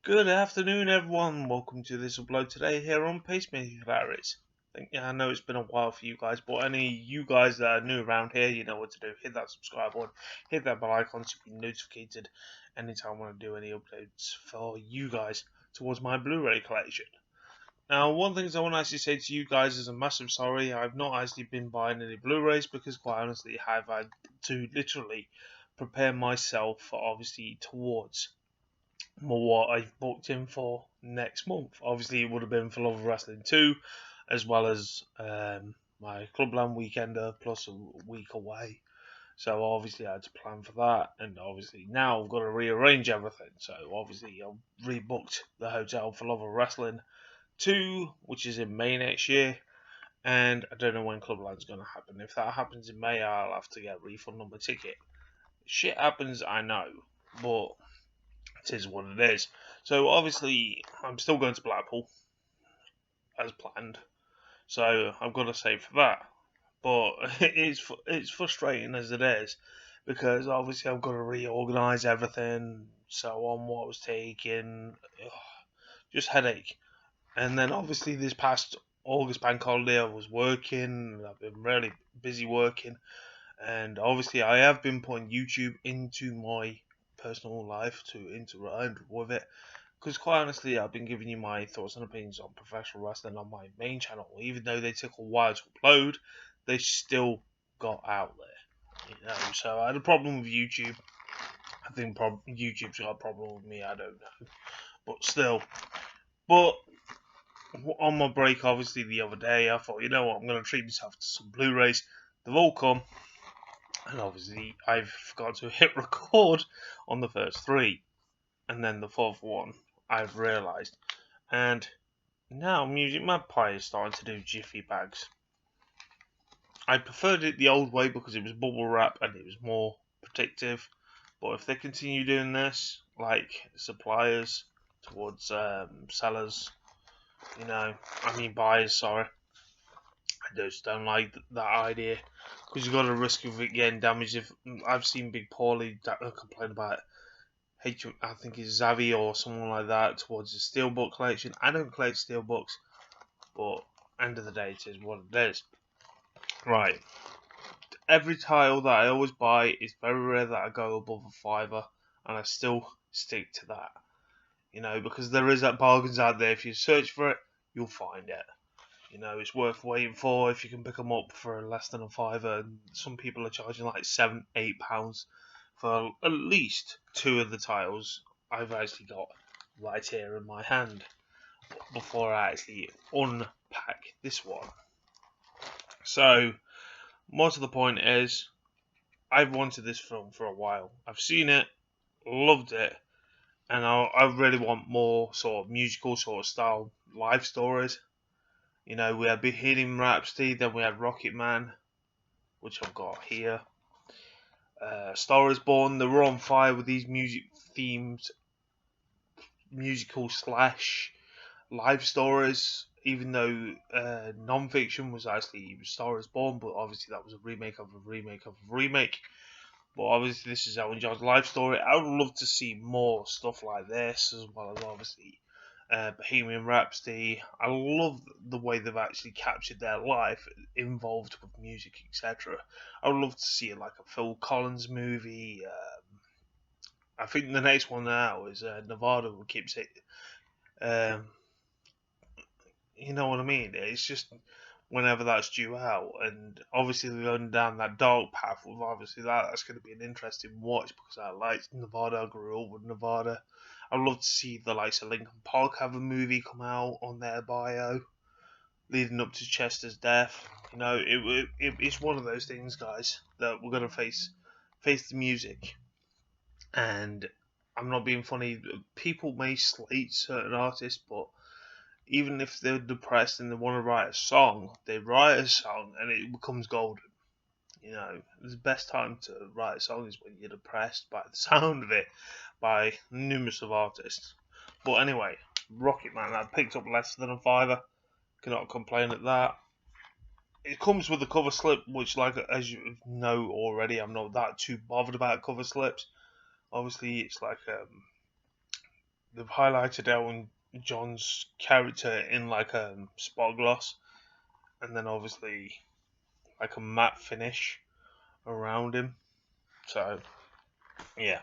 Good afternoon, everyone. Welcome to this upload today here on Pacemaker Diaries. I know it's been a while for you guys, but any of you guys that are new around here, you know what to do. Hit that subscribe button, hit that bell icon to be notified anytime I want to do any uploads for you guys towards my Blu-ray collection. Now, one thing I want to actually say to you guys is a massive sorry. I've not actually been buying any Blu-rays because, quite honestly, I've had to literally prepare myself for obviously towards what I've booked in for next month. Obviously, it would have been for Love of Wrestling 2, as well as my Clubland Weekender plus a week away. So obviously, I had to plan for that, and obviously now I've got to rearrange everything. So obviously, I've rebooked the hotel for Love of Wrestling 2, which is in May next year. And I don't know when Clubland's going to happen. If that happens in May, I'll have to get a refund on my ticket. Shit happens, I know, but it is what it is. So obviously, I'm still going to Blackpool as planned. So I've got to save for that. But it's frustrating as it is because obviously I've got to reorganise everything. So on what was taking, just headache. And then obviously this past August bank holiday I was working. I've been really busy working, and obviously I have been putting YouTube into my personal life to interact with it, because quite honestly I've been giving you my thoughts and opinions on professional wrestling on my main channel. Even though they took a while to upload, they still got out there, so I had a problem with YouTube. I think YouTube's got a problem with me, I don't know, but still. But on my break obviously the other day, I thought, you know what, I'm going to treat myself to some Blu-rays. They've all come, and obviously I've forgot to hit record on the first three, and then the fourth one I've realised. And now Music Magpie is starting to do Jiffy bags. I preferred it the old way because it was bubble wrap and it was more protective. But if they continue doing this, like suppliers towards sellers, buyers, sorry, I just don't like that idea, because you've got a risk of it getting damaged. If I've seen Big Paulie complain about I think it's Zavi or someone like that towards the Steelbook collection. I don't collect Steelbooks, but end of the day, it is what it is. Right. Every title that I always buy, is very rare that I go above a fiver, and I still stick to that. Because there is that bargains out there. If you search for it, you'll find it. It's worth waiting for if you can pick them up for less than a fiver. And some people are charging like £7-8 for at least two of the titles I've actually got right here in my hand before I actually unpack this one. So, most of the point is, I've wanted this film for a while. I've seen it, loved it, and I really want more sort of musical sort of style live stories. We had Bohemian Rhapsody, then we had Rocket Man, which I've got here. Star is Born. They were on fire with these musical / live stories, even though non-fiction was actually Star is Born, but obviously that was a remake of a remake of a remake. But obviously this is Elton John's live story. I would love to see more stuff like this, as well as obviously Bohemian Rhapsody. I love the way they've actually captured their life involved with music, etc. I would love to see like a Phil Collins movie. I think the next one now is Nevada will keep saying. You know what I mean? It's just whenever that's due out, and obviously they're going down that dark path with obviously that's going to be an interesting watch, because I like Nevada. I grew up with Nevada. I'd love to see the likes of Linkin Park have a movie come out on their bio leading up to Chester's death. It's one of those things, guys, that we're going to face the music. And I'm not being funny. People may slate certain artists, but even if they're depressed and they want to write a song, they write a song and it becomes golden. The best time to write a song is when you're depressed by the sound of it, by numerous of artists. But anyway, Rocket Man, I picked up less than a fiver. Cannot complain at that. It comes with a cover slip, which, like as you know already, I'm not that too bothered about cover slips. Obviously, it's like they've highlighted Elton John's character in like a spot gloss, and then obviously like a matte finish around him. So yeah,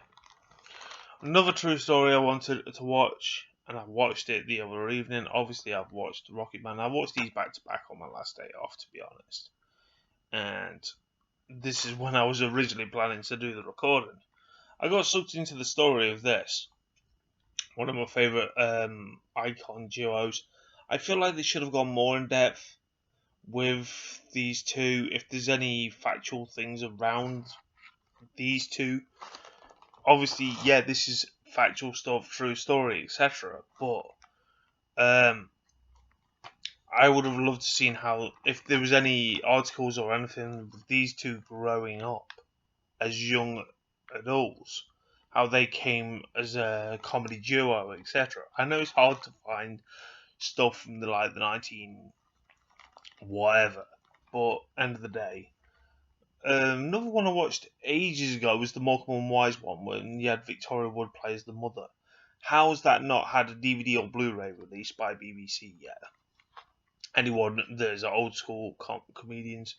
another true story I wanted to watch, and I watched it the other evening. Obviously, I've watched Rocket Man. I watched these back to back on my last day off, to be honest. And this is when I was originally planning to do the recording. I got sucked into the story of this. One of my favourite icon duos. I feel like they should have gone more in depth with these two. If there's any factual things around these two, obviously, yeah, this is factual stuff, true story, etc. But I would have loved to seen how, if there was any articles or anything with these two growing up as young adults, how they came as a comedy duo, etc. I know it's hard to find stuff from the 19 whatever, but end of the day. Another one I watched ages ago was the Morecambe and Wise one, when you had Victoria Wood play as the mother. How's that not had a DVD or Blu-ray released by BBC yet? Anyone that's old school comedians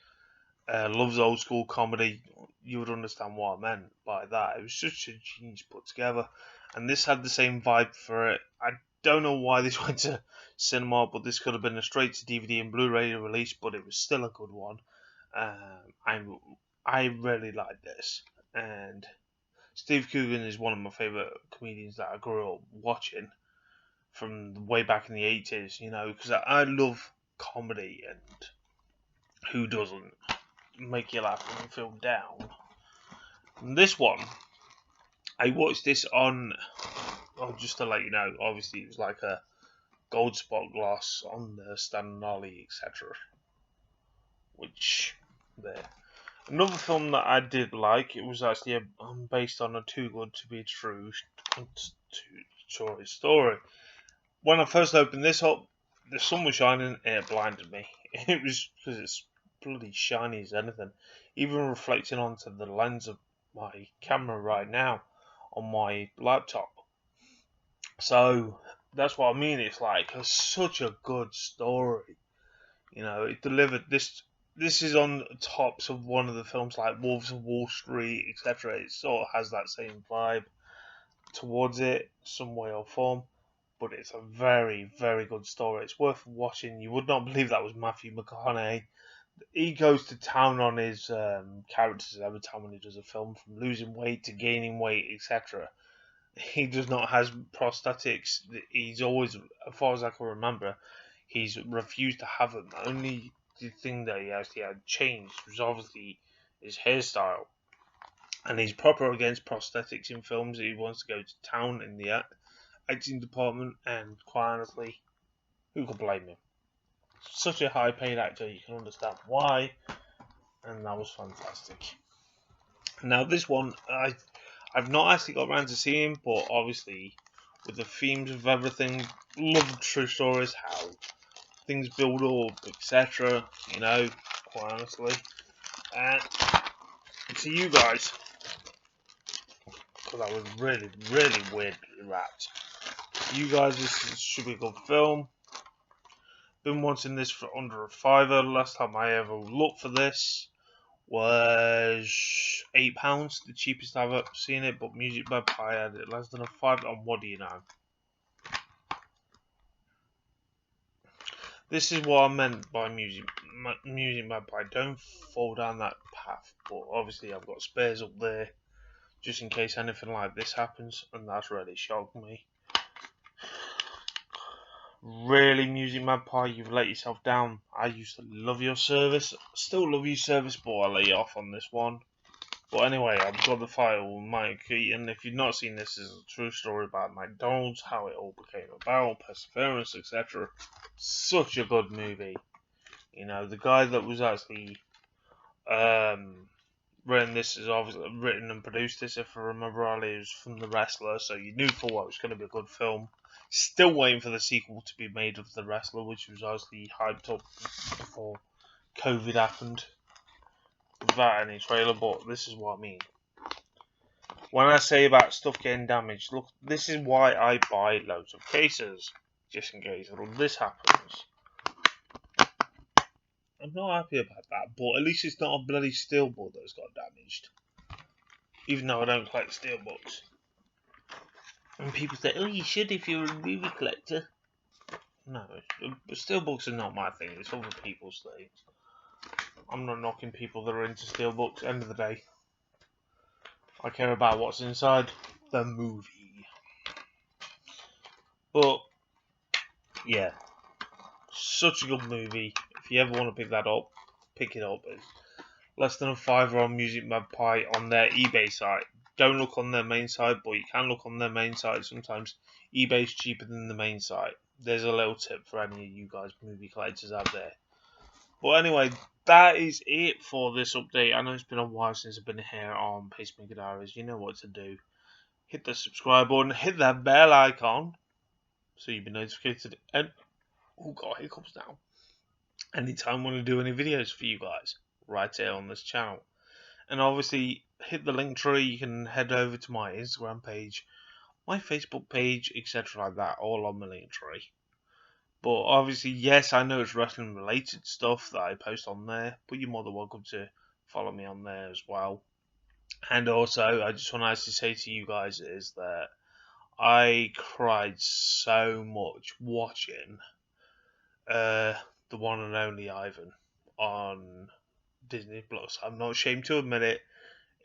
loves old school comedy, you would understand what I meant by that. It was such a genius put together, and this had the same vibe for it. I don't know why this went to cinema, but this could have been a straight to DVD and Blu-ray release, but it was still a good one. I really like this, and Steve Coogan is one of my favourite comedians that I grew up watching from way back in the 80s, because I love comedy, and who doesn't make you laugh and feel down. And this one, I watched this on, just to let you know, obviously it was like a gold spot gloss on the Stan Ollie, etc. Which, there. Another film that I did like, it was actually based on a Too Good To Be True story. When I first opened this up, the sun was shining and it blinded me. It was because it's bloody shiny as anything. Even reflecting onto the lens of my camera right now on my laptop. So that's what I mean. It's like such a good story. It delivered this. This is on tops of one of the films like Wolves of Wall Street, etc. It sort of has that same vibe towards it, some way or form. But it's a very, very good story. It's worth watching. You would not believe that was Matthew McConaughey. He goes to town on his characters every time when he does a film, from losing weight to gaining weight, etc. He does not have prosthetics. He's always, as far as I can remember, he's refused to have them. Only the thing that he actually had changed was obviously his hairstyle. And he's proper against prosthetics in films. He wants to go to town in the acting department, and quite honestly, who could blame him? Such a high paid actor, you can understand why, and that was fantastic. Now this one, I've not actually got around to seeing, but obviously with the themes of everything, love true stories, how things build up, etc. Quite honestly. And to you guys, because I was really, really weirdly wrapped. You guys, this should be a good film. Been wanting this for under a fiver. Last time I ever looked for this was £8, the cheapest I've ever seen it. But Music Magpie had it less than a fiver. And what do you know? This is what I meant by Music Magpie. Don't fall down that path. But obviously, I've got spares up there just in case anything like this happens, and that's really shocked me. Really, Music Magpie, you've let yourself down. I used to love your service, still love your service, but I'll lay you off on this one. But anyway, I've got the file with Mike Keaton. If you've not seen this, is a true story about McDonald's, how it all became about, perseverance, etc. Such a good movie. The guy that was actually written this is obviously written and produced this, if I remember rightly, was from The Wrestler, so you knew for what it was going to be a good film. Still waiting for the sequel to be made of The Wrestler, which was obviously hyped up before COVID happened. Without any trailer, but this is what I mean. When I say about stuff getting damaged, look, this is why I buy loads of cases, just in case all this happens. I'm not happy about that, but at least it's not a bloody steelbook that's got damaged. Even though I don't collect steelbooks. And people say, oh, you should if you're a movie collector. No, steelbooks are not my thing, it's other people's things. I'm not knocking people that are into steelbooks. End of the day, I care about what's inside the movie. But yeah, such a good movie. If you ever want to pick that up, pick it up. It's less than a £5 on Music Magpie on their eBay site. Don't look on their main site, but you can look on their main site. Sometimes eBay's cheaper than the main site. There's a little tip for any of you guys movie collectors out there. But anyway, that is it for this update. I know it's been a while since I've been here on Pacemaker Diaries. You know what to do. Hit the subscribe button, hit that bell icon, so you'll be notified. And oh god, here comes now. Anytime I want to do any videos for you guys, right here on this channel. And obviously, hit the link tree. You can head over to my Instagram page, my Facebook page, etc. like that, all on the link tree. But obviously, yes, I know it's wrestling related stuff that I post on there, but you're more than welcome to follow me on there as well. And also, I just want to actually say to you guys is that I cried so much watching the one and only Ivan on Disney Plus. I'm not ashamed to admit it.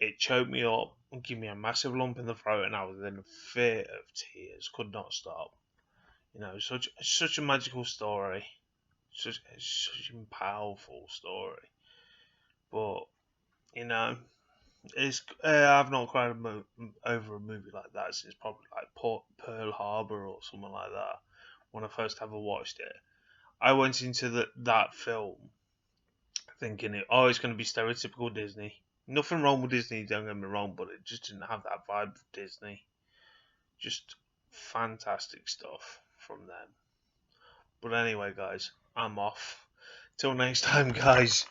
It choked me up and gave me a massive lump in the throat, and I was in a fit of tears. Could not stop. You know, such a magical story, such a powerful story. But you know, it's I've not cried over a movie like that since probably like Pearl Harbor or something like that. When I first ever watched it, I went into that film thinking it's going to be stereotypical Disney. Nothing wrong with Disney, don't get me wrong, but it just didn't have that vibe of Disney. Just fantastic stuff from them. But anyway, guys, I'm off. Till next time, guys.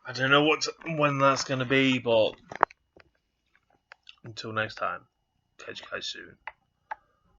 I don't know when that's going to be, but until next time, catch you guys soon.